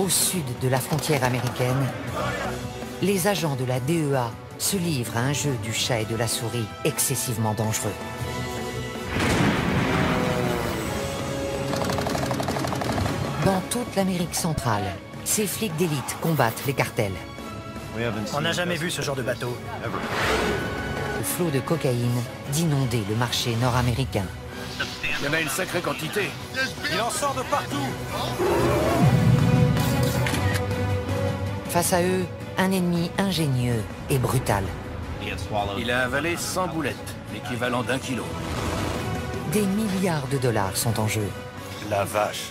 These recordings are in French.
Au sud de la frontière américaine, les agents de la DEA se livrent à un jeu du chat et de la souris excessivement dangereux. Dans toute l'Amérique centrale, ces flics d'élite combattent les cartels. On n'a jamais vu ce genre de bateau. Le flot de cocaïne d'inonder le marché nord-américain. Il y en a une sacrée quantité. Il en sort de partout. Face à eux, un ennemi ingénieux et brutal. Il a avalé 100 boulettes, l'équivalent d'1 kilo. Des milliards de dollars sont en jeu. La vache.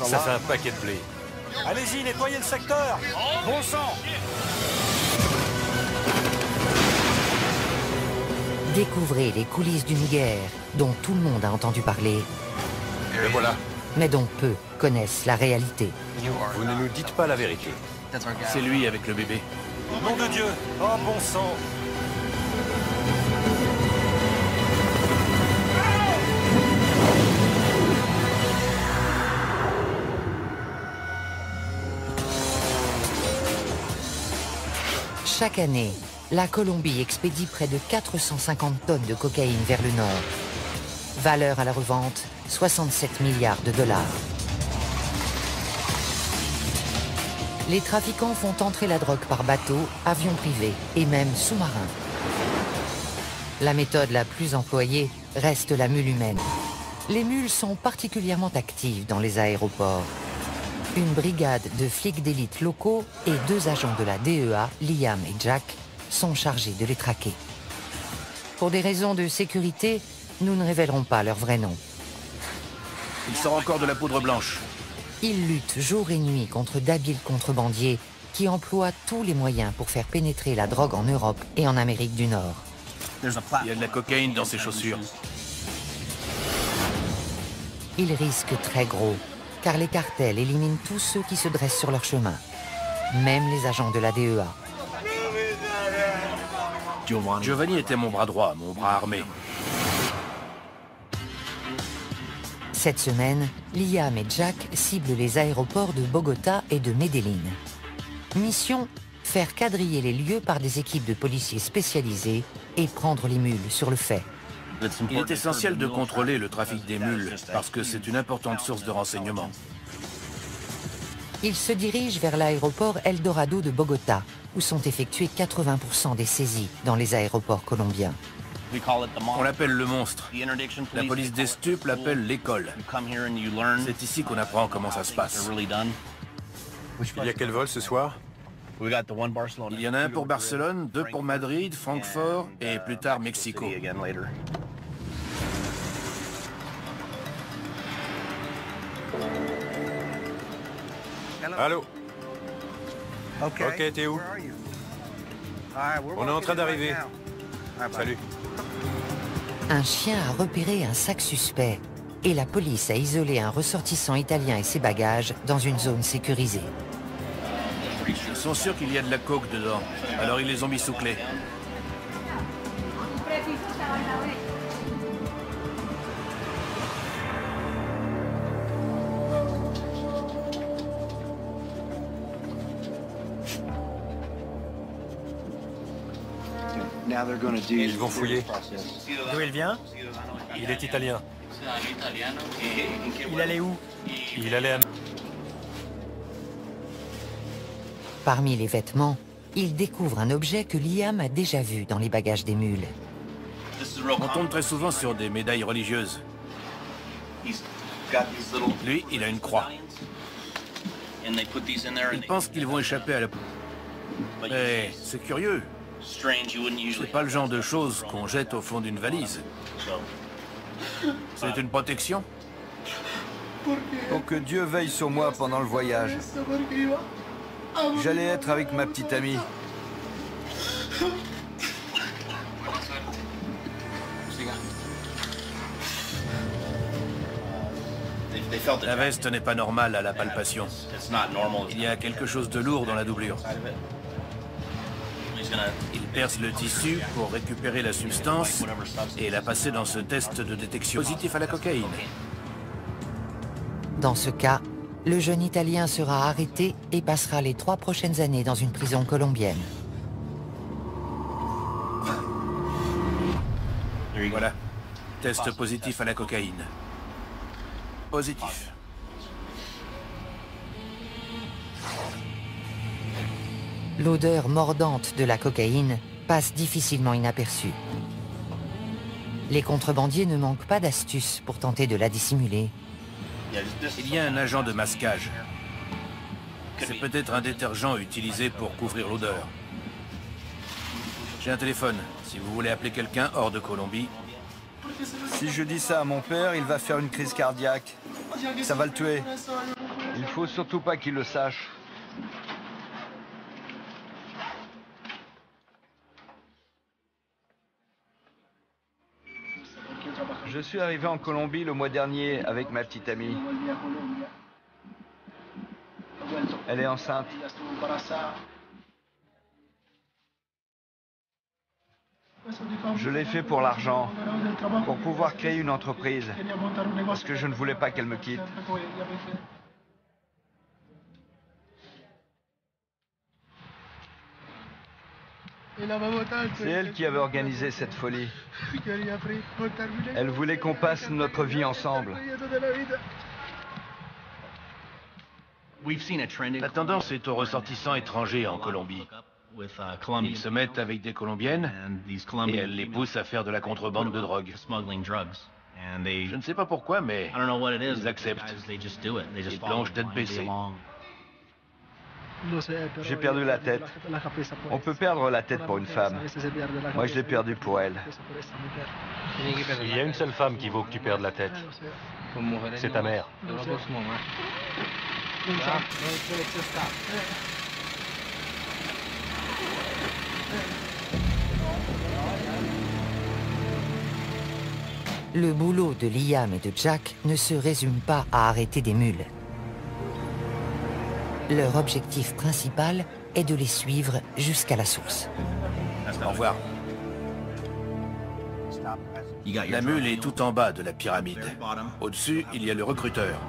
Ça fait un paquet de blé. Allez-y, nettoyez le secteur. Bon sang. Découvrez les coulisses d'une guerre dont tout le monde a entendu parler, Le voilà. mais dont peu connaissent la réalité. Vous ne nous dites pas la vérité. C'est lui avec le bébé. Nom de Dieu. Oh, bon sang. Chaque année, la Colombie expédie près de 450 tonnes de cocaïne vers le nord. Valeur à la revente, 67 milliards de dollars. Les trafiquants font entrer la drogue par bateau, avion privé et même sous-marin. La méthode la plus employée reste la mule humaine. Les mules sont particulièrement actives dans les aéroports. Une brigade de flics d'élite locaux et 2 agents de la DEA, Liam et Jack, sont chargés de les traquer. Pour des raisons de sécurité, nous ne révélerons pas leur vrai nom. Il sort encore de la poudre blanche. Ils luttent jour et nuit contre d'habiles contrebandiers qui emploient tous les moyens pour faire pénétrer la drogue en Europe et en Amérique du Nord. Il y a de la cocaïne dans ses chaussures. Ils risquent très gros, car les cartels éliminent tous ceux qui se dressent sur leur chemin, même les agents de la DEA. Giovanni était mon bras droit, mon bras armé. Cette semaine, Liam et Jack ciblent les aéroports de Bogota et de Medellín. Mission, faire quadriller les lieux par des équipes de policiers spécialisés et prendre les mules sur le fait. Il est essentiel de contrôler le trafic des mules, parce que c'est une importante source de renseignement. Ils se dirigent vers l'aéroport Eldorado de Bogota, où sont effectuées 80% des saisies dans les aéroports colombiens. On l'appelle le monstre. La police des stupes l'appelle l'école. C'est ici qu'on apprend comment ça se passe. Il y a quel vol ce soir? Il y en a un pour Barcelone, 2 pour Madrid, Francfort et plus tard Mexico. Allô? Ok, t'es où? On est en train d'arriver. Salut. Un chien a repéré un sac suspect et la police a isolé un ressortissant italien et ses bagages dans une zone sécurisée. Ils sont sûrs qu'il y a de la coke dedans, alors ils les ont mis sous clé. Ils vont fouiller. D'où il vient? Il est italien. Il allait où? Il allait à... Parmi les vêtements, ils découvrent un objet que Liam a déjà vu dans les bagages des mules. On tombe très souvent sur des médailles religieuses. Lui, il a une croix. Ils pensent qu'ils vont échapper à la... Mais c'est curieux. C'est pas le genre de choses qu'on jette au fond d'une valise. C'est une protection. Pour que Dieu veille sur moi pendant le voyage. J'allais être avec ma petite amie. La veste n'est pas normale à la palpation. Il y a quelque chose de lourd dans la doublure. Il perce le tissu pour récupérer la substance et la passer dans ce test de détection positif à la cocaïne. Dans ce cas, le jeune Italien sera arrêté et passera les 3 prochaines années dans une prison colombienne. Voilà. Test positif à la cocaïne. Positif. L'odeur mordante de la cocaïne passe difficilement inaperçue. Les contrebandiers ne manquent pas d'astuces pour tenter de la dissimuler. Il y a un agent de masquage. C'est peut-être un détergent utilisé pour couvrir l'odeur. J'ai un téléphone. Si vous voulez appeler quelqu'un hors de Colombie... Si je dis ça à mon père, il va faire une crise cardiaque. Ça va le tuer. Il faut surtout pas qu'il le sache. Je suis arrivé en Colombie le mois dernier avec ma petite amie. Elle est enceinte. Je l'ai fait pour l'argent, pour pouvoir créer une entreprise, parce que je ne voulais pas qu'elle me quitte. C'est elle qui avait organisé cette folie. Elle voulait qu'on passe notre vie ensemble. La tendance est aux ressortissants étrangers en Colombie. Ils se mettent avec des Colombiennes et elles les poussent à faire de la contrebande de drogue. Je ne sais pas pourquoi, mais ils acceptent. Ils plongent tête baissée. J'ai perdu la tête. On peut perdre la tête pour une femme. Moi, je l'ai perdue pour elle. Il y a une seule femme qui vaut que tu perdes la tête. C'est ta mère. Le boulot de Liam et de Jack ne se résume pas à arrêter des mules. Leur objectif principal est de les suivre jusqu'à la source. Au revoir. La mule est tout en bas de la pyramide. Au-dessus, il y a le recruteur.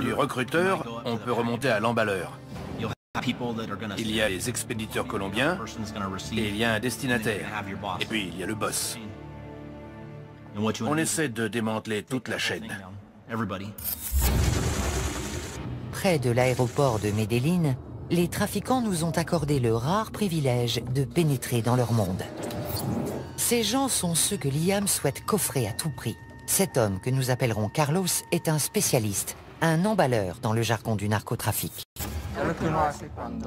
Du recruteur, on peut remonter à l'emballeur. Il y a les expéditeurs colombiens et il y a un destinataire. Et puis il y a le boss. On essaie de démanteler toute la chaîne. Près de l'aéroport de Medellín, les trafiquants nous ont accordé le rare privilège de pénétrer dans leur monde. Ces gens sont ceux que Liam souhaite coffrer à tout prix. Cet homme, que nous appellerons Carlos, est un spécialiste, un emballeur dans le jargon du narcotrafic.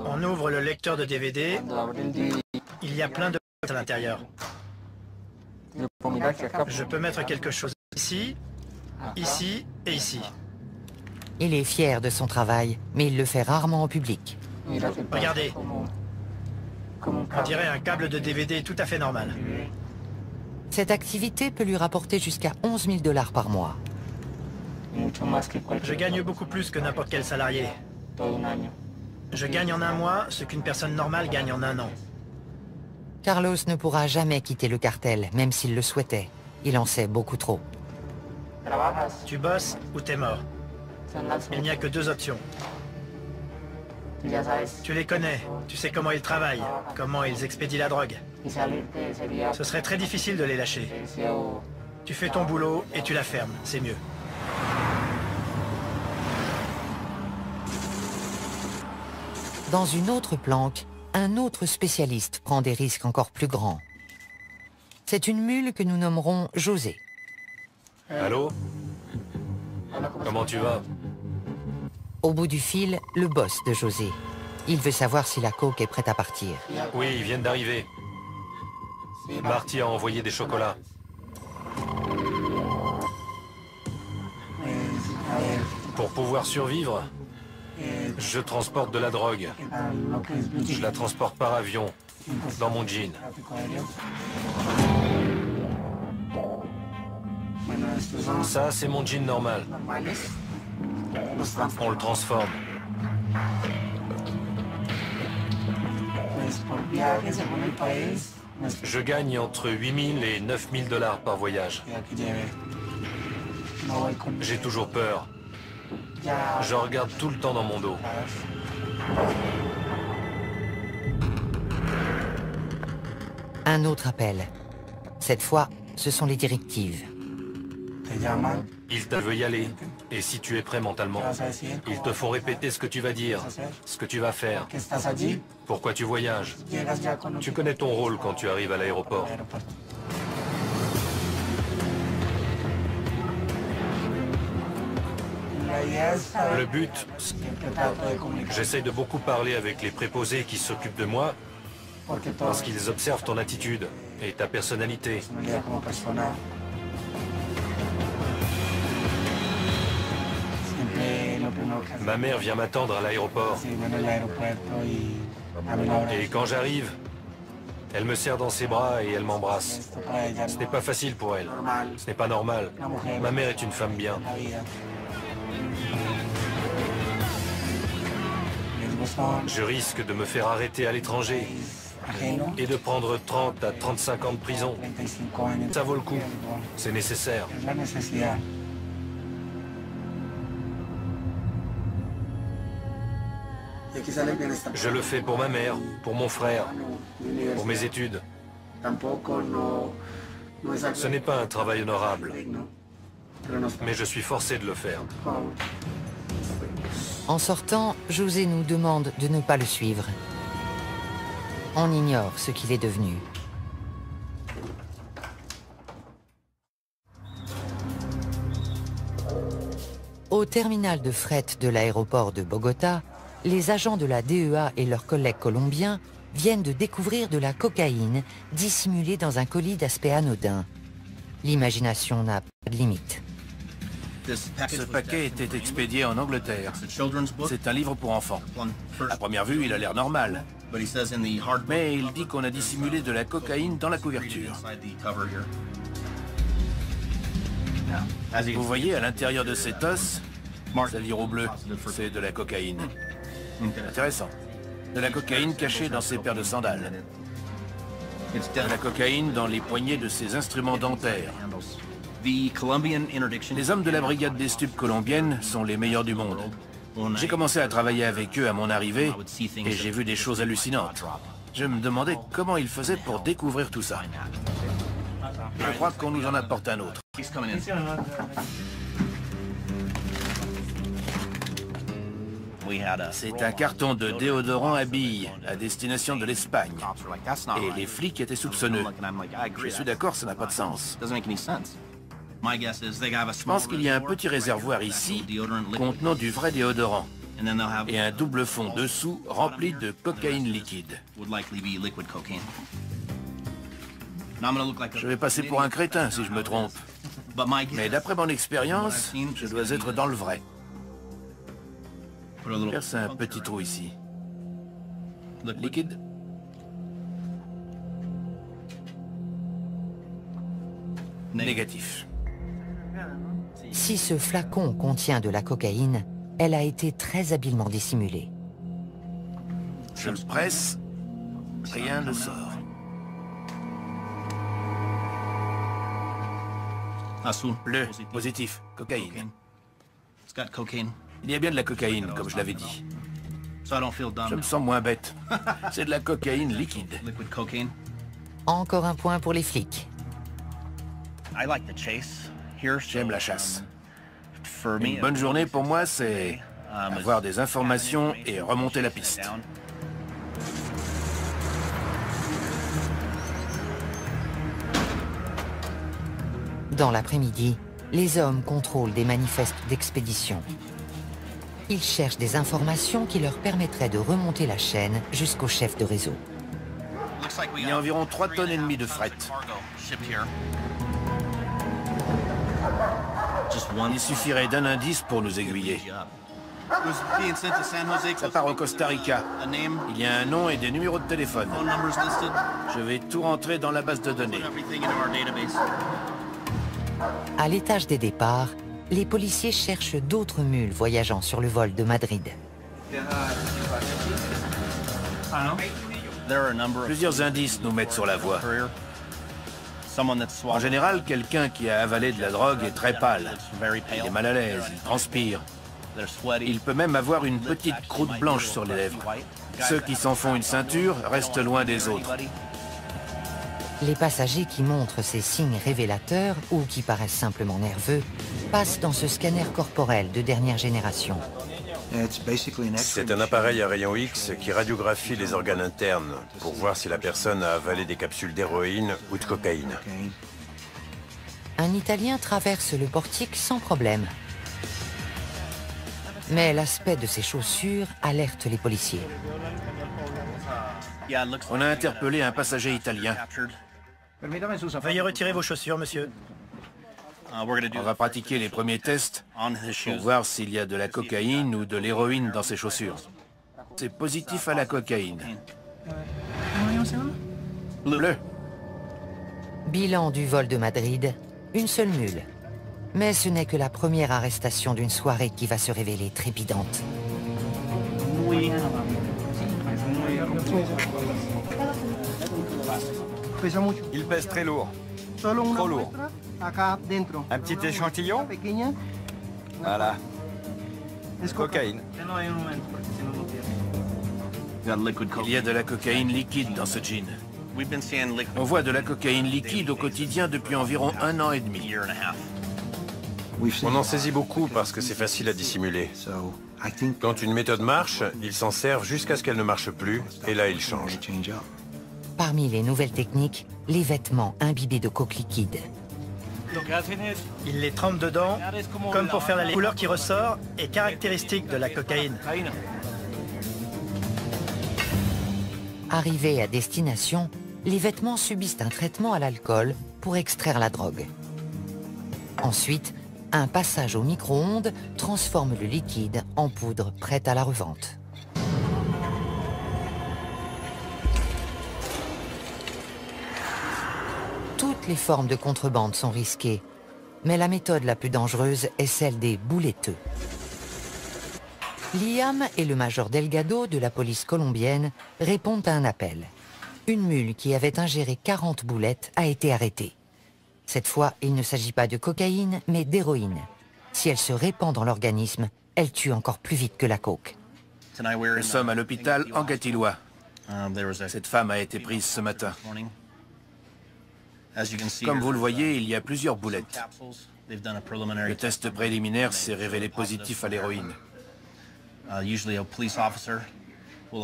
On ouvre le lecteur de DVD, il y a plein de à l'intérieur. Je peux mettre quelque chose ici, ici et ici. Il est fier de son travail, mais il le fait rarement au public. Regardez. On dirait un câble de DVD tout à fait normal. Cette activité peut lui rapporter jusqu'à 11 000 $ par mois. Je gagne beaucoup plus que n'importe quel salarié. Je gagne en un mois ce qu'une personne normale gagne en un an. Carlos ne pourra jamais quitter le cartel, même s'il le souhaitait. Il en sait beaucoup trop. Tu bosses ou t'es mort. Il n'y a que 2 options. Tu les connais, tu sais comment ils travaillent, comment ils expédient la drogue. Ce serait très difficile de les lâcher. Tu fais ton boulot et tu la fermes, c'est mieux. Dans une autre planque, un autre spécialiste prend des risques encore plus grands. C'est une mule que nous nommerons José. Allô? Comment tu vas? Au bout du fil, le boss de José. Il veut savoir si la coke est prête à partir. Oui, ils viennent d'arriver. Marty a envoyé des chocolats. Pour pouvoir survivre, je transporte de la drogue. Je la transporte par avion, dans mon jean. Ça, c'est mon jean normal. On le transforme. Je gagne entre 8 000 et 9 000 $ par voyage. J'ai toujours peur. Je regarde tout le temps dans mon dos. Un autre appel. Cette fois, ce sont les directives. Ils te veulent y aller. Et si tu es prêt mentalement, ils te font répéter ce que tu vas dire, ce que tu vas faire, pourquoi tu voyages. Tu connais ton rôle quand tu arrives à l'aéroport. Le but, j'essaye de beaucoup parler avec les préposés qui s'occupent de moi, parce qu'ils observent ton attitude et ta personnalité. Ma mère vient m'attendre à l'aéroport. Et quand j'arrive, elle me serre dans ses bras et elle m'embrasse. Ce n'est pas facile pour elle. Ce n'est pas normal. Ma mère est une femme bien. Je risque de me faire arrêter à l'étranger et de prendre 30 à 35 ans de prison. Ça vaut le coup. C'est nécessaire. Je le fais pour ma mère, pour mon frère, pour mes études. Ce n'est pas un travail honorable, mais je suis forcé de le faire. En sortant, José nous demande de ne pas le suivre. On ignore ce qu'il est devenu. Au terminal de fret de l'aéroport de Bogota, les agents de la DEA et leurs collègues colombiens viennent de découvrir de la cocaïne dissimulée dans un colis d'aspect anodin. L'imagination n'a pas de limite. Ce paquet était expédié en Angleterre. C'est un livre pour enfants. À première vue, il a l'air normal. Mais il dit qu'on a dissimulé de la cocaïne dans la couverture. Vous voyez, à l'intérieur de cet os, c'est-à-dire au bleu, c'est de la cocaïne. Intéressant. De la cocaïne cachée dans ses paires de sandales. De la cocaïne dans les poignées de ses instruments dentaires. Les hommes de la brigade des stupes colombienne sont les meilleurs du monde. J'ai commencé à travailler avec eux à mon arrivée et j'ai vu des choses hallucinantes. Je me demandais comment ils faisaient pour découvrir tout ça. Je crois qu'on nous en apporte un autre. C'est un carton de déodorant à billes à destination de l'Espagne. Et les flics étaient soupçonneux. Je suis d'accord, ça n'a pas de sens. Je pense qu'il y a un petit réservoir ici contenant du vrai déodorant et un double fond dessous rempli de cocaïne liquide. Je vais passer pour un crétin si je me trompe. Mais d'après mon expérience, je dois être dans le vrai. Perce un petit trou ici. Liquide? Négatif. Si ce flacon contient de la cocaïne, elle a été très habilement dissimulée. Je le presse, rien ne sort. Bleu, positif, cocaïne. Il y a bien de la cocaïne, comme je l'avais dit. Je me sens moins bête. C'est de la cocaïne liquide. Encore un point pour les flics. J'aime la chasse. Une bonne journée pour moi, c'est avoir des informations et remonter la piste. Dans l'après-midi, les hommes contrôlent des manifestes d'expédition. Ils cherchent des informations qui leur permettraient de remonter la chaîne jusqu'au chef de réseau. Il y a environ 3,5 tonnes de fret. Il suffirait d'un indice pour nous aiguiller. Ça part au Costa Rica. Il y a un nom et des numéros de téléphone. Je vais tout rentrer dans la base de données. À l'étage des départs, les policiers cherchent d'autres mules voyageant sur le vol de Madrid. Plusieurs indices nous mettent sur la voie. En général, quelqu'un qui a avalé de la drogue est très pâle. Il est mal à l'aise, il transpire. Il peut même avoir une petite croûte blanche sur les lèvres. Ceux qui s'en font une ceinture restent loin des autres. Les passagers qui montrent ces signes révélateurs ou qui paraissent simplement nerveux passent dans ce scanner corporel de dernière génération. C'est un appareil à rayons X qui radiographie les organes internes pour voir si la personne a avalé des capsules d'héroïne ou de cocaïne. Un Italien traverse le portique sans problème. Mais l'aspect de ses chaussures alerte les policiers. On a interpellé un passager italien. Veuillez retirer vos chaussures, monsieur. On va pratiquer les premiers tests pour voir s'il y a de la cocaïne ou de l'héroïne dans ses chaussures. C'est positif à la cocaïne. Bleu. Bilan du vol de Madrid, une seule mule. Mais ce n'est que la première arrestation d'une soirée qui va se révéler trépidante. Il pèse très lourd. Trop lourd. Un petit échantillon? Voilà. Cocaïne. Il y a de la cocaïne liquide dans ce jean. On voit de la cocaïne liquide au quotidien depuis environ 1 an et demi. On en saisit beaucoup parce que c'est facile à dissimuler. Quand une méthode marche, ils s'en servent jusqu'à ce qu'elle ne marche plus, et là, ils changent. Parmi les nouvelles techniques, les vêtements imbibés de coke liquide. Il les trempe dedans, comme pour faire la couleur qui ressort est caractéristique de la cocaïne. Arrivés à destination, les vêtements subissent un traitement à l'alcool pour extraire la drogue. Ensuite, un passage au micro-ondes transforme le liquide en poudre prête à la revente. Toutes les formes de contrebande sont risquées, mais la méthode la plus dangereuse est celle des bouletteux. Liam et le major Delgado de la police colombienne répondent à un appel. Une mule qui avait ingéré 40 boulettes a été arrêtée. Cette fois, il ne s'agit pas de cocaïne, mais d'héroïne. Si elle se répand dans l'organisme, elle tue encore plus vite que la coke. Nous sommes à l'hôpital Anguattiloa. Cette femme a été prise ce matin. Comme vous le voyez, il y a plusieurs boulettes. Le test préliminaire s'est révélé positif à l'héroïne.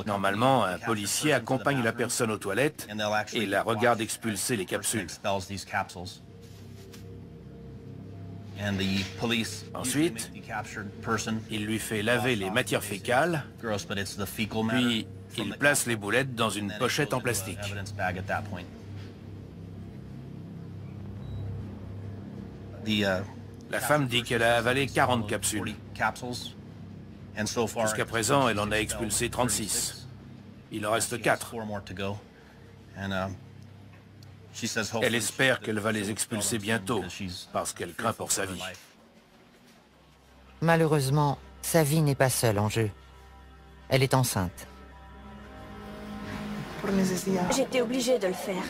Normalement, un policier accompagne la personne aux toilettes et la regarde expulser les capsules. Ensuite, il lui fait laver les matières fécales, puis il place les boulettes dans une pochette en plastique. La femme dit qu'elle a avalé 40 capsules. Jusqu'à présent, elle en a expulsé 36. Il en reste 4. Elle espère qu'elle va les expulser bientôt, parce qu'elle craint pour sa vie. Malheureusement, sa vie n'est pas seule en jeu. Elle est enceinte. J'étais obligée de le faire.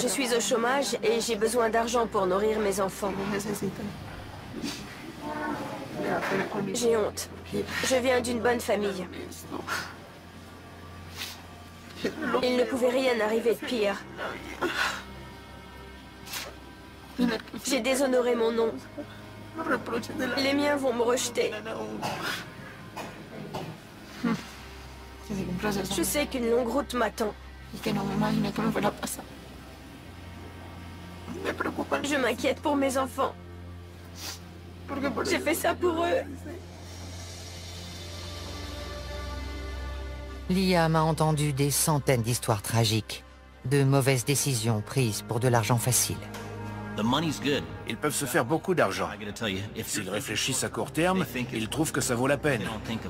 Je suis au chômage et j'ai besoin d'argent pour nourrir mes enfants. J'ai honte. Je viens d'une bonne famille. Il ne pouvait rien arriver de pire. J'ai déshonoré mon nom. Les miens vont me rejeter. Je sais qu'une longue route m'attend. Je m'inquiète pour mes enfants. J'ai fait ça pour eux. Liam a entendu des centaines d'histoires tragiques, de mauvaises décisions prises pour de l'argent facile. Ils peuvent se faire beaucoup d'argent. S'ils réfléchissent à court terme, ils trouvent que ça vaut la peine.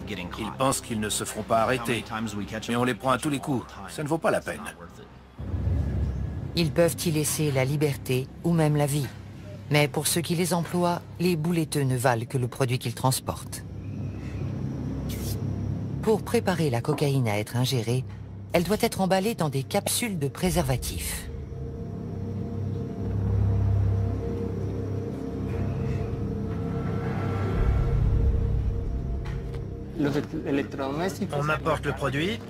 Ils pensent qu'ils ne se feront pas arrêter. Mais on les prend à tous les coups. Ça ne vaut pas la peine. Ils peuvent y laisser la liberté ou même la vie. Mais pour ceux qui les emploient, les bouletteux ne valent que le produit qu'ils transportent. Pour préparer la cocaïne à être ingérée, elle doit être emballée dans des capsules de préservatifs. On m'apporte le produit,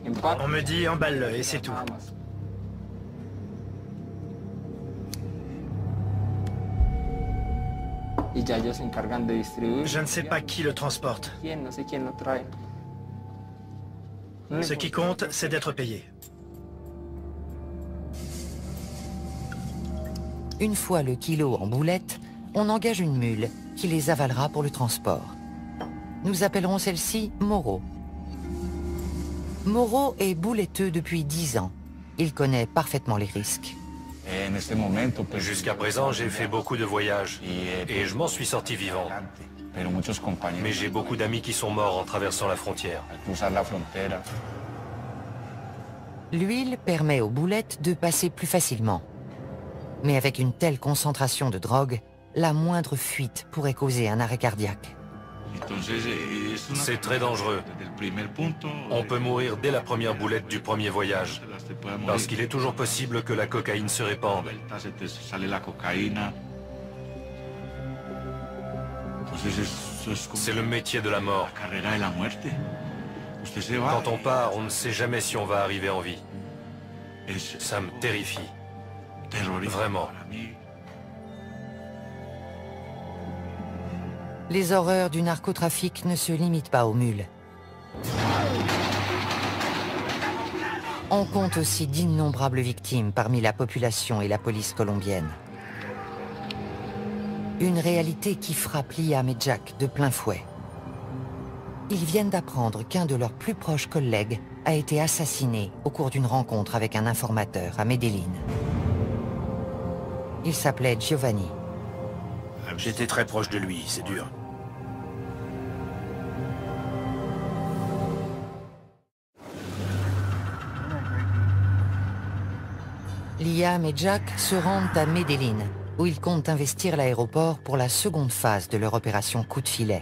on me dit emballe-le et c'est tout. Je ne sais pas qui le transporte. Ce qui compte, c'est d'être payé. Une fois le kilo en boulettes, on engage une mule qui les avalera pour le transport. Nous appellerons celle-ci Moreau. Moreau est bouletteux depuis 10 ans. Il connaît parfaitement les risques. Jusqu'à présent, j'ai fait beaucoup de voyages et je m'en suis sorti vivant. Mais j'ai beaucoup d'amis qui sont morts en traversant la frontière. L'huile permet aux boulettes de passer plus facilement. Mais avec une telle concentration de drogue, la moindre fuite pourrait causer un arrêt cardiaque. C'est très dangereux. On peut mourir dès la première boulette du premier voyage, parce qu'il est toujours possible que la cocaïne se répande. C'est le métier de la mort. Quand on part, on ne sait jamais si on va arriver en vie. Ça me terrifie. Vraiment. Les horreurs du narcotrafic ne se limitent pas aux mules. On compte aussi d'innombrables victimes parmi la population et la police colombienne. Une réalité qui frappe Liam et Jack de plein fouet. Ils viennent d'apprendre qu'un de leurs plus proches collègues a été assassiné au cours d'une rencontre avec un informateur à Medellín. Il s'appelait Giovanni. J'étais très proche de lui, c'est dur. Liam et Jack se rendent à Medellín, où ils comptent investir l'aéroport pour la seconde phase de leur opération coup de filet.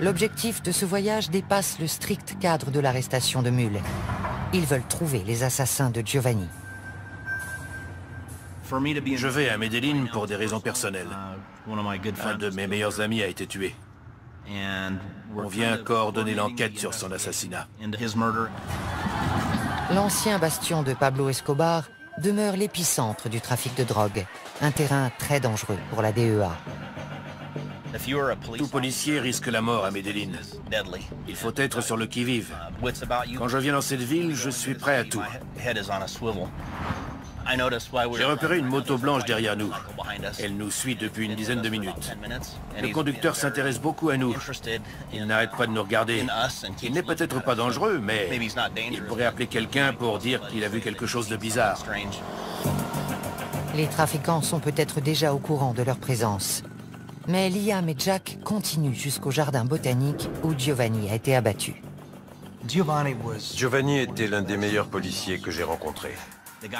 L'objectif de ce voyage dépasse le strict cadre de l'arrestation de mules. Ils veulent trouver les assassins de Giovanni. Je vais à Medellín pour des raisons personnelles. Un de mes meilleurs amis a été tué. On vient coordonner l'enquête sur son assassinat. L'ancien bastion de Pablo Escobar demeure l'épicentre du trafic de drogue, un terrain très dangereux pour la DEA. Tout policier risque la mort à Medellín. Il faut être sur le qui-vive. Quand je viens dans cette ville, je suis prêt à tout. J'ai repéré une moto blanche derrière nous. Elle nous suit depuis une dizaine de minutes. Le conducteur s'intéresse beaucoup à nous. Il n'arrête pas de nous regarder. Il n'est peut-être pas dangereux, mais il pourrait appeler quelqu'un pour dire qu'il a vu quelque chose de bizarre. Les trafiquants sont peut-être déjà au courant de leur présence. Mais Liam et Jack continuent jusqu'au jardin botanique où Giovanni a été abattu. Giovanni était l'un des meilleurs policiers que j'ai rencontrés.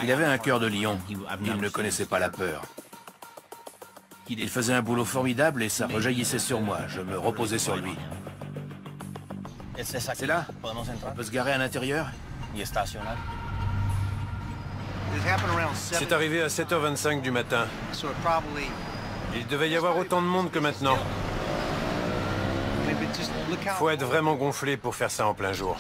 Il avait un cœur de lion. Il ne connaissait pas la peur. Il faisait un boulot formidable et ça rejaillissait sur moi. Je me reposais sur lui. C'est là? On peut se garer à l'intérieur? C'est arrivé à 7h25 du matin. Il devait y avoir autant de monde que maintenant. Faut être vraiment gonflé pour faire ça en plein jour.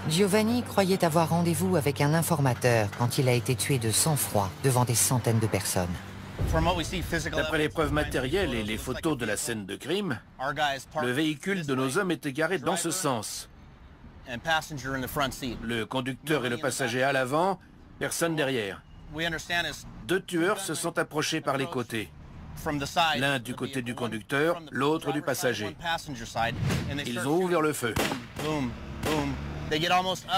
Giovanni croyait avoir rendez-vous avec un informateur quand il a été tué de sang-froid devant des centaines de personnes. D'après les preuves matérielles et les photos de la scène de crime, le véhicule de nos hommes était garé dans ce sens. Le conducteur et le passager à l'avant, personne derrière. 2 tueurs se sont approchés par les côtés. L'un du côté du conducteur, l'autre du passager. Ils ont ouvert le feu.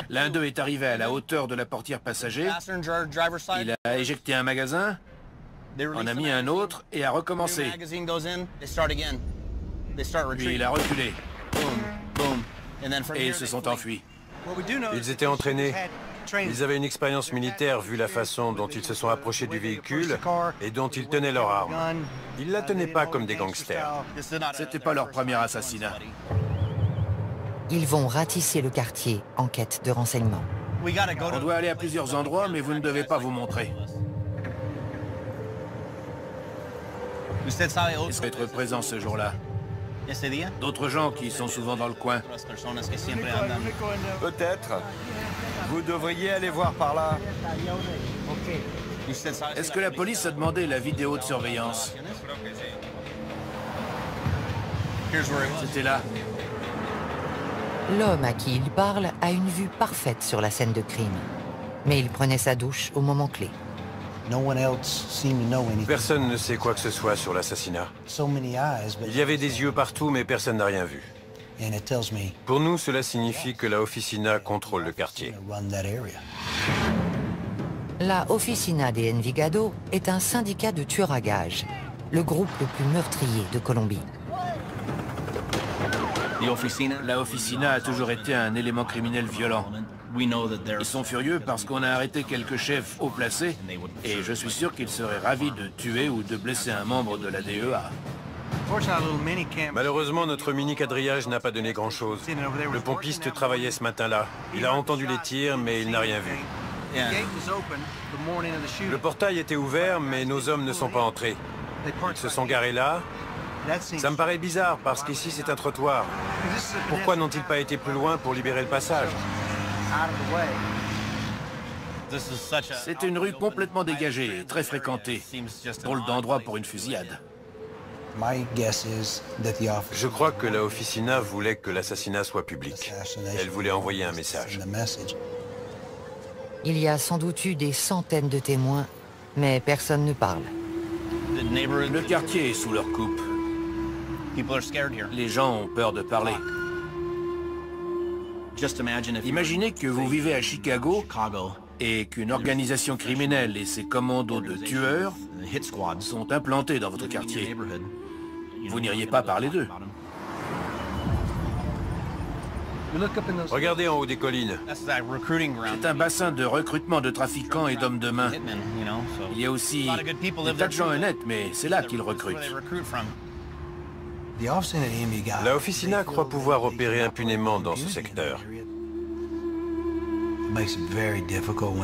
L'un d'eux est arrivé à la hauteur de la portière passager. Il a éjecté un magasin, en a mis un autre et a recommencé. Puis il a reculé. Et ils se sont enfuis. Ils étaient entraînés. Ils avaient une expérience militaire vu la façon dont ils se sont approchés du véhicule et dont ils tenaient leur arme. Ils la tenaient pas comme des gangsters. C'était pas leur premier assassinat. Ils vont ratisser le quartier en quête de renseignements. On doit aller à plusieurs endroits, mais vous ne devez pas vous montrer. Est-ce être présent ce jour-là? D'autres gens qui sont souvent dans le coin. Peut-être. Vous devriez aller voir par là. Est-ce que la police a demandé la vidéo de surveillance? C'était là. L'homme à qui il parle a une vue parfaite sur la scène de crime. Mais il prenait sa douche au moment clé. Personne ne sait quoi que ce soit sur l'assassinat. Il y avait des yeux partout, mais personne n'a rien vu. Pour nous, cela signifie que la Oficina contrôle le quartier. La Oficina de Envigado est un syndicat de tueurs à gages, le groupe le plus meurtrier de Colombie. La Oficina a toujours été un élément criminel violent. Ils sont furieux parce qu'on a arrêté quelques chefs haut placés et je suis sûr qu'ils seraient ravis de tuer ou de blesser un membre de la DEA. Malheureusement, notre mini-quadrillage n'a pas donné grand-chose. Le pompiste travaillait ce matin-là. Il a entendu les tirs, mais il n'a rien vu. Le portail était ouvert, mais nos hommes ne sont pas entrés. Ils se sont garés là. Ça me paraît bizarre, parce qu'ici c'est un trottoir. Pourquoi n'ont-ils pas été plus loin pour libérer le passage? C'est une rue complètement dégagée et très fréquentée. Drôle d'endroit pour une fusillade. Je crois que la Oficina voulait que l'assassinat soit public. Elle voulait envoyer un message. Il y a sans doute eu des centaines de témoins, mais personne ne parle. Le quartier est sous leur coupe. Les gens ont peur de parler. Imaginez que vous vivez à Chicago et qu'une organisation criminelle et ses commandos de tueurs sont implantés dans votre quartier. Vous n'iriez pas parler d'eux. Regardez en haut des collines. C'est un bassin de recrutement de trafiquants et d'hommes de main. Il y a aussi des tas de gens honnêtes, mais c'est là qu'ils recrutent. La Oficina croit pouvoir opérer impunément dans ce secteur.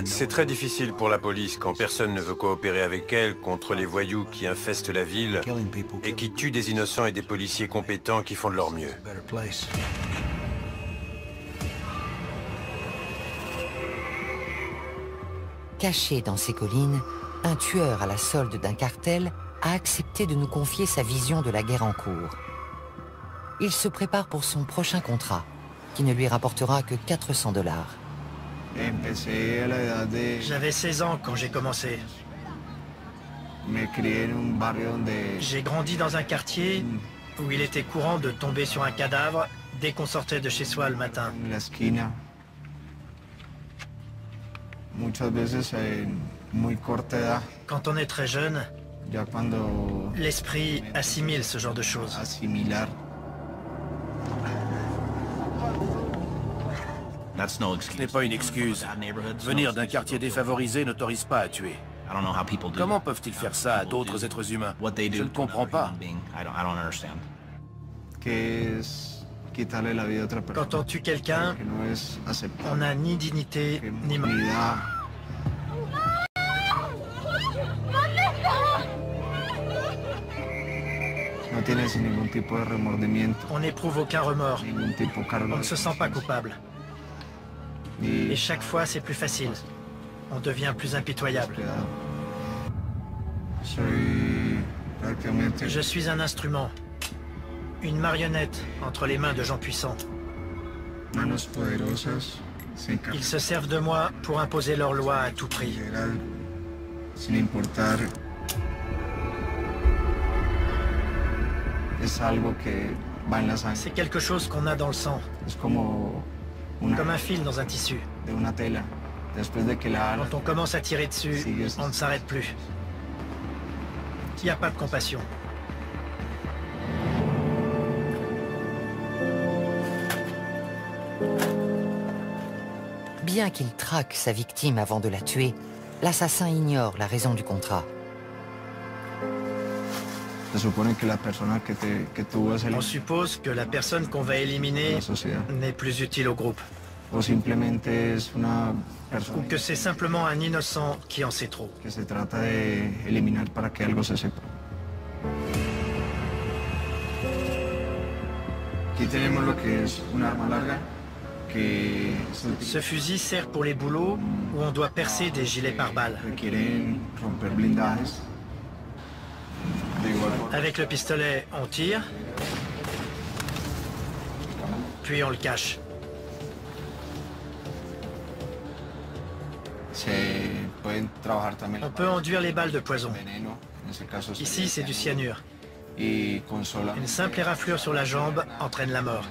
C'est très difficile pour la police quand personne ne veut coopérer avec elle contre les voyous qui infestent la ville et qui tuent des innocents et des policiers compétents qui font de leur mieux. Caché dans ces collines, un tueur à la solde d'un cartel a accepté de nous confier sa vision de la guerre en cours. Il se prépare pour son prochain contrat, qui ne lui rapportera que 400 $. J'avais 16 ans quand j'ai commencé. J'ai grandi dans un quartier où il était courant de tomber sur un cadavre dès qu'on sortait de chez soi le matin. Quand on est très jeune, l'esprit assimile ce genre de choses. Ce n'est pas une excuse. Venir d'un quartier défavorisé n'autorise pas à tuer. Comment peuvent-ils faire ça à d'autres êtres humains? Je ne comprends pas. Quand on tue quelqu'un, on n'a ni dignité, ni mort. On n'éprouve aucun remords. On ne se sent pas coupable. Et chaque fois, c'est plus facile. On devient plus impitoyable. Je suis un instrument. Une marionnette entre les mains de gens puissants. Ils se servent de moi pour imposer leurs lois à tout prix. C'est quelque chose qu'on a dans le sang. Comme un fil dans un tissu. Quand on commence à tirer dessus, on ne s'arrête plus. Il n'y a pas de compassion. Bien qu'il traque sa victime avant de la tuer, l'assassin ignore la raison du contrat. On suppose que la personne qu'on va éliminer n'est plus utile au groupe. Ou que c'est simplement un innocent qui en sait trop. Ce fusil sert pour les boulots où on doit percer des gilets pare-balles. Avec le pistolet, on tire, puis on le cache. On peut enduire les balles de poison. Ici, c'est du cyanure. Une simple éraflure sur la jambe entraîne la mort.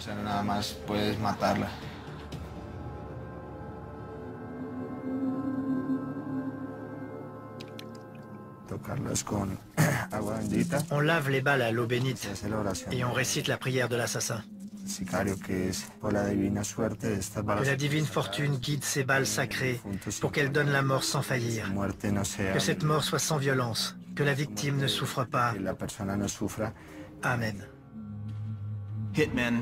On lave les balles à l'eau bénite et on récite la prière de l'assassin. Que la divine fortune guide ces balles sacrées pour qu'elles donnent la mort sans faillir. Que cette mort soit sans violence, que la victime ne souffre pas. Amen.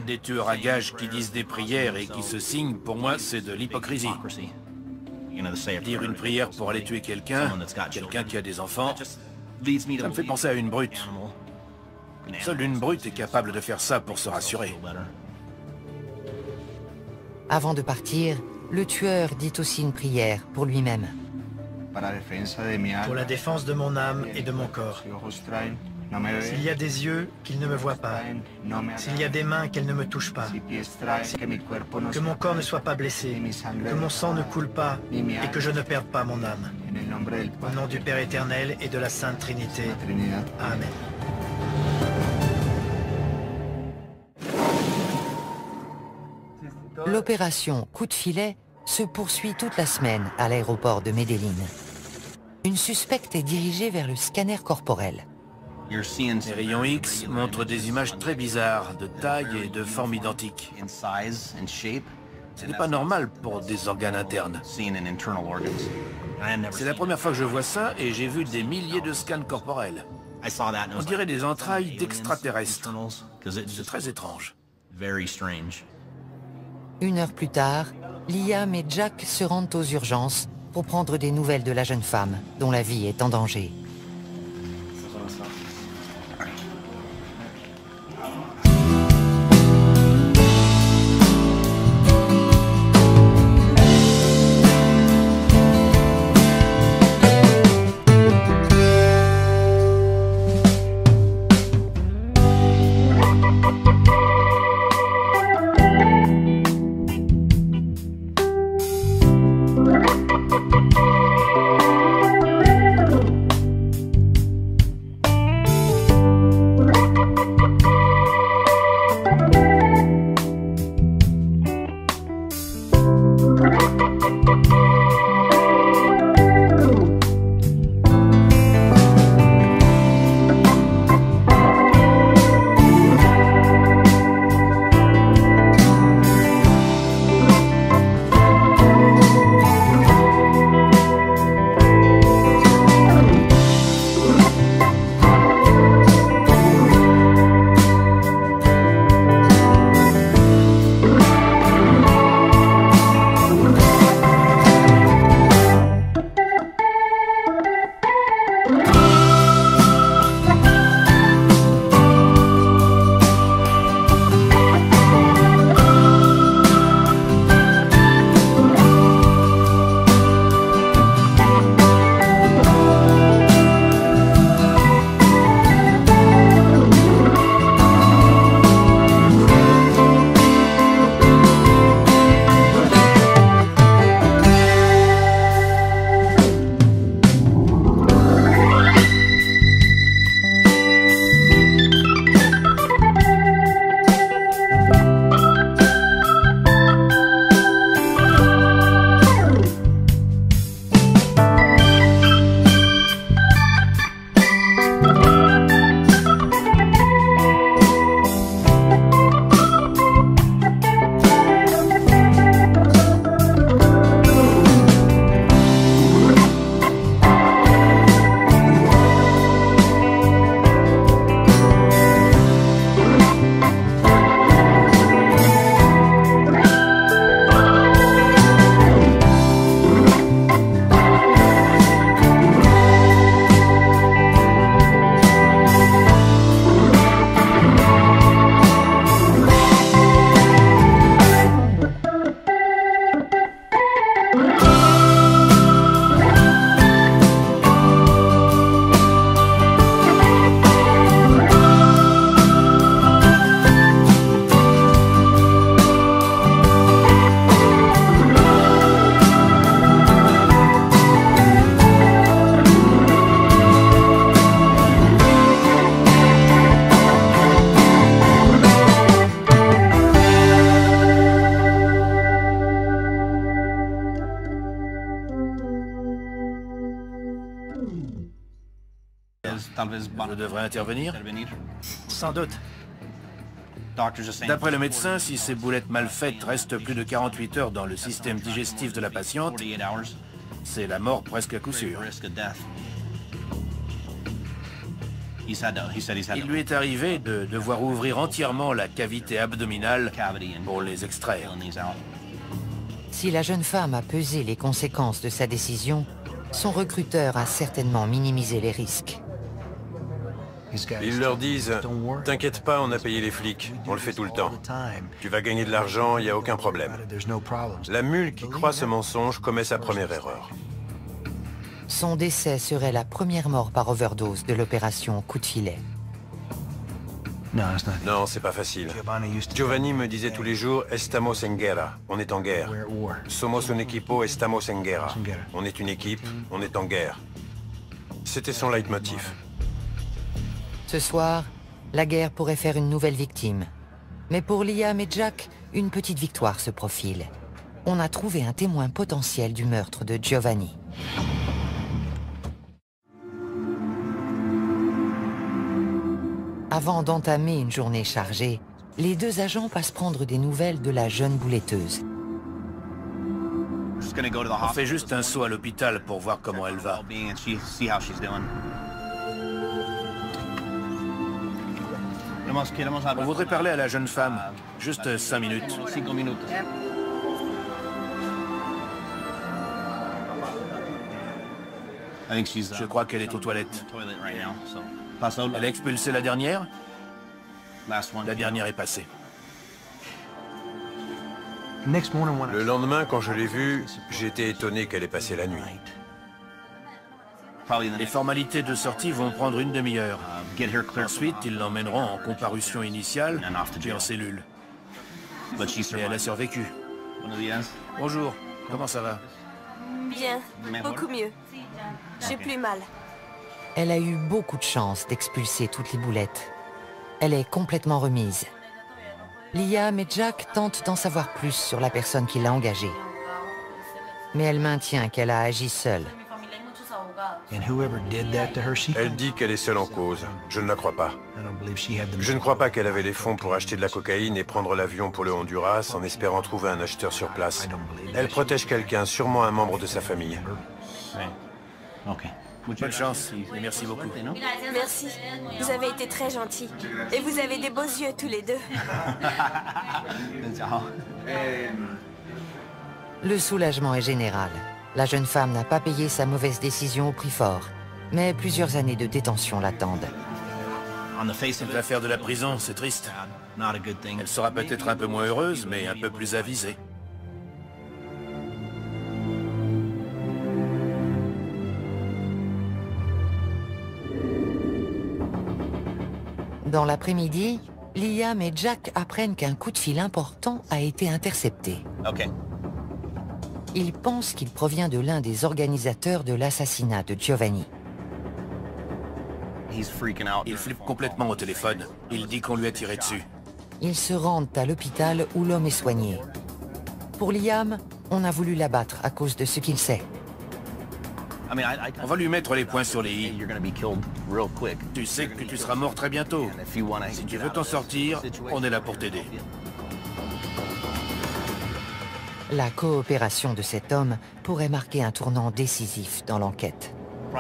Des tueurs à gages qui disent des prières et qui se signent, pour moi, c'est de l'hypocrisie. Dire une prière pour aller tuer quelqu'un qui a des enfants, ça me fait penser à une brute. Seule une brute est capable de faire ça pour se rassurer. Avant de partir, le tueur dit aussi une prière pour lui-même. Pour la défense de mon âme et de mon corps. S'il y a des yeux, qu'ils ne me voient pas. S'il y a des mains, qu'elles ne me touchent pas. Que mon corps ne soit pas blessé. Que mon sang ne coule pas et que je ne perde pas mon âme. Au nom du Père éternel et de la Sainte Trinité. Amen. L'opération Coup de filet se poursuit toute la semaine à l'aéroport de Medellín. Une suspecte est dirigée vers le scanner corporel. Les rayons X montrent des images très bizarres, de taille et de forme identiques. Ce n'est pas normal pour des organes internes. C'est la première fois que je vois ça et j'ai vu des milliers de scans corporels. On dirait des entrailles d'extraterrestres. C'est très étrange. Une heure plus tard, Liam et Jack se rendent aux urgences pour prendre des nouvelles de la jeune femme, dont la vie est en danger. Je devrais intervenir? Sans doute. D'après le médecin, si ces boulettes mal faites restent plus de 48 heures dans le système digestif de la patiente, c'est la mort presque à coup sûr. Il lui est arrivé de devoir ouvrir entièrement la cavité abdominale pour les extraire. Si la jeune femme a pesé les conséquences de sa décision, son recruteur a certainement minimisé les risques. Ils leur disent « T'inquiète pas, on a payé les flics, on le fait tout le temps. Tu vas gagner de l'argent, il n'y a aucun problème. » La mule qui croit ce mensonge commet sa première erreur. Son décès serait la première mort par overdose de l'opération Coup de filet. Non, c'est pas facile. Giovanni me disait tous les jours « Estamos en guerra », on est en guerre. « Somos un equipo, estamos en guerra ». On est une équipe, on est en guerre. C'était son leitmotiv. Ce soir, la guerre pourrait faire une nouvelle victime. Mais pour Liam et Jack, une petite victoire se profile. On a trouvé un témoin potentiel du meurtre de Giovanni. Avant d'entamer une journée chargée, les deux agents passent prendre des nouvelles de la jeune bouletteuse. On fait juste un saut à l'hôpital pour voir comment elle va. On voudrait parler à la jeune femme. Juste 5 minutes. Je crois qu'elle est aux toilettes. Elle a expulsé la dernière? La dernière est passée. Le lendemain, quand je l'ai vue, j'ai été étonné qu'elle ait passé la nuit. Les formalités de sortie vont prendre une demi-heure. Ensuite, ils l'emmèneront en comparution initiale, puis en cellule. Et elle a survécu. Bonjour, comment ça va? Bien, beaucoup mieux. J'ai plus mal. Elle a eu beaucoup de chance d'expulser toutes les boulettes. Elle est complètement remise. Liam et Jack tentent d'en savoir plus sur la personne qui l'a engagée. Mais elle maintient qu'elle a agi seule. Elle dit qu'elle est seule en cause. Je ne la crois pas. Je ne crois pas qu'elle avait les fonds pour acheter de la cocaïne et prendre l'avion pour le Honduras en espérant trouver un acheteur sur place. Elle protège quelqu'un, sûrement un membre de sa famille. Bonne chance et merci beaucoup. Merci. Vous avez été très gentils. Et vous avez des beaux yeux tous les deux. Le soulagement est général. La jeune femme n'a pas payé sa mauvaise décision au prix fort, mais plusieurs années de détention l'attendent. Elle va faire de la prison, c'est triste. Elle sera peut-être un peu moins heureuse, mais un peu plus avisée. Dans l'après-midi, Liam et Jack apprennent qu'un coup de fil important a été intercepté. Ils pensent qu'il provient de l'un des organisateurs de l'assassinat de Giovanni. Il flippe complètement au téléphone. Il dit qu'on lui a tiré dessus. Ils se rendent à l'hôpital où l'homme est soigné. Pour Liam, on a voulu l'abattre à cause de ce qu'il sait. On va lui mettre les points sur les i. Tu sais que tu seras mort très bientôt. Si tu veux t'en sortir, on est là pour t'aider. La coopération de cet homme pourrait marquer un tournant décisif dans l'enquête.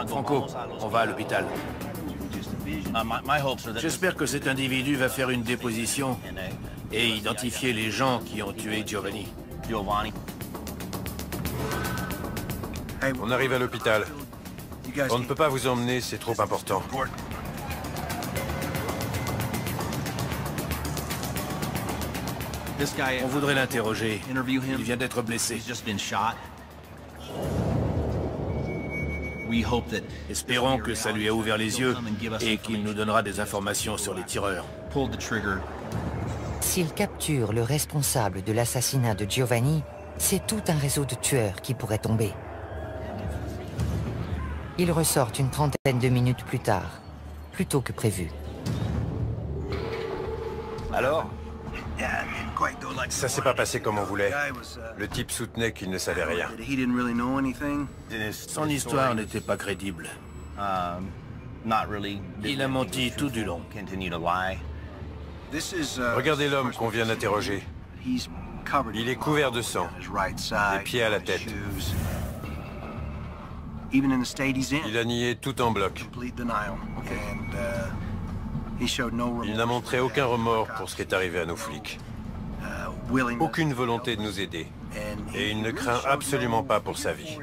Franco, on va à l'hôpital. J'espère que cet individu va faire une déposition et identifier les gens qui ont tué Giovanni. On arrive à l'hôpital. On ne peut pas vous emmener, c'est trop important. On voudrait l'interroger. Il vient d'être blessé. Espérons que ça lui a ouvert les yeux et qu'il nous donnera des informations sur les tireurs. S'il capture le responsable de l'assassinat de Giovanni, c'est tout un réseau de tueurs qui pourrait tomber. Ils ressortent une trentaine de minutes plus tard, plus tôt que prévu. Alors? Ça s'est pas passé comme on voulait. Le type soutenait qu'il ne savait rien. Son histoire n'était pas crédible. Il a menti tout du long. Regardez l'homme qu'on vient d'interroger. Il est couvert de sang, des pieds à la tête. Il a nié tout en bloc. Il n'a montré aucun remords pour ce qui est arrivé à nos flics. Aucune volonté de nous aider. Et il ne craint absolument pas pour sa vie.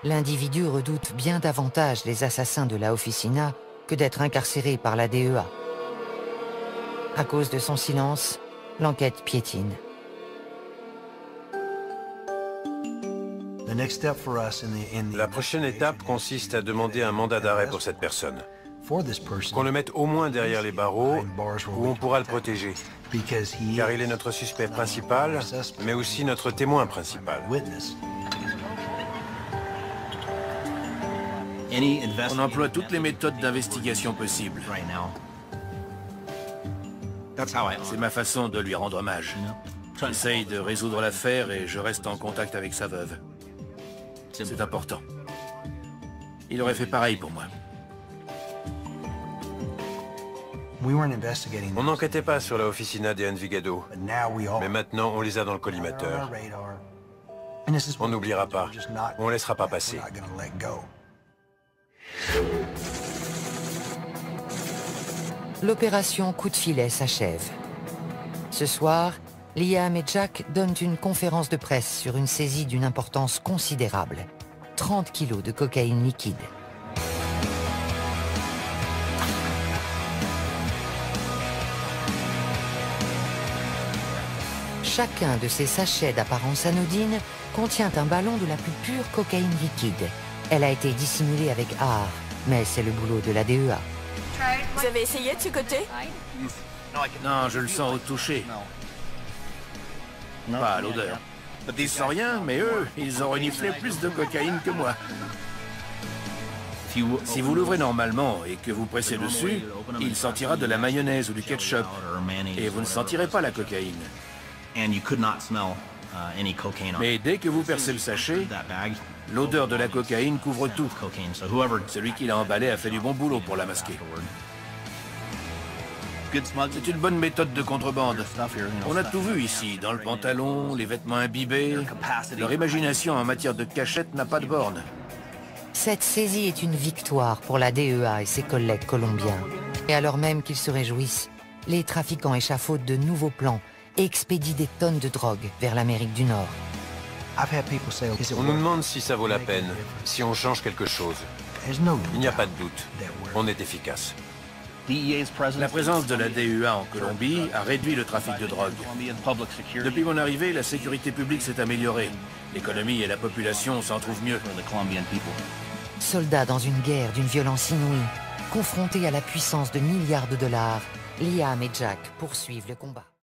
L'individu redoute bien davantage les assassins de la Oficina que d'être incarcéré par la DEA. À cause de son silence, l'enquête piétine. La prochaine étape consiste à demander un mandat d'arrêt pour cette personne. Qu'on le mette au moins derrière les barreaux, où on pourra le protéger. Car il est notre suspect principal, mais aussi notre témoin principal. On emploie toutes les méthodes d'investigation possibles. C'est ma façon de lui rendre hommage. J'essaye de résoudre l'affaire et je reste en contact avec sa veuve. C'est important. Il aurait fait pareil pour moi. On n'enquêtait pas sur la Oficina de Envigado, mais maintenant on les a dans le collimateur. On n'oubliera pas, on ne laissera pas passer. L'opération coup de filet s'achève. Ce soir, Liam et Jack donnent une conférence de presse sur une saisie d'une importance considérable. 30 kilos de cocaïne liquide. Chacun de ces sachets d'apparence anodine contient un ballon de la plus pure cocaïne liquide. Elle a été dissimulée avec art, mais c'est le boulot de la DEA. Vous avez essayé de ce côté? Non, je le sens au toucher. Pas à l'odeur. Ils sentent rien, mais eux, ils ont reniflé plus de cocaïne que moi. Si vous l'ouvrez normalement et que vous pressez dessus, il sentira de la mayonnaise ou du ketchup. Et vous ne sentirez pas la cocaïne. Mais dès que vous percez le sachet, l'odeur de la cocaïne couvre tout. Celui qui l'a emballé a fait du bon boulot pour la masquer. C'est une bonne méthode de contrebande. On a tout vu ici, dans le pantalon, les vêtements imbibés. Leur imagination en matière de cachette n'a pas de borne. Cette saisie est une victoire pour la DEA et ses collègues colombiens. Et alors même qu'ils se réjouissent, les trafiquants échafaudent de nouveaux plans et expédient des tonnes de drogue vers l'Amérique du Nord. On nous demande si ça vaut la peine, si on change quelque chose. Il n'y a pas de doute, on est efficace. La présence de la DEA en Colombie a réduit le trafic de drogue. Depuis mon arrivée, la sécurité publique s'est améliorée. L'économie et la population s'en trouvent mieux. Soldats dans une guerre d'une violence inouïe, confrontés à la puissance de milliards de dollars, Liam et Jack poursuivent le combat.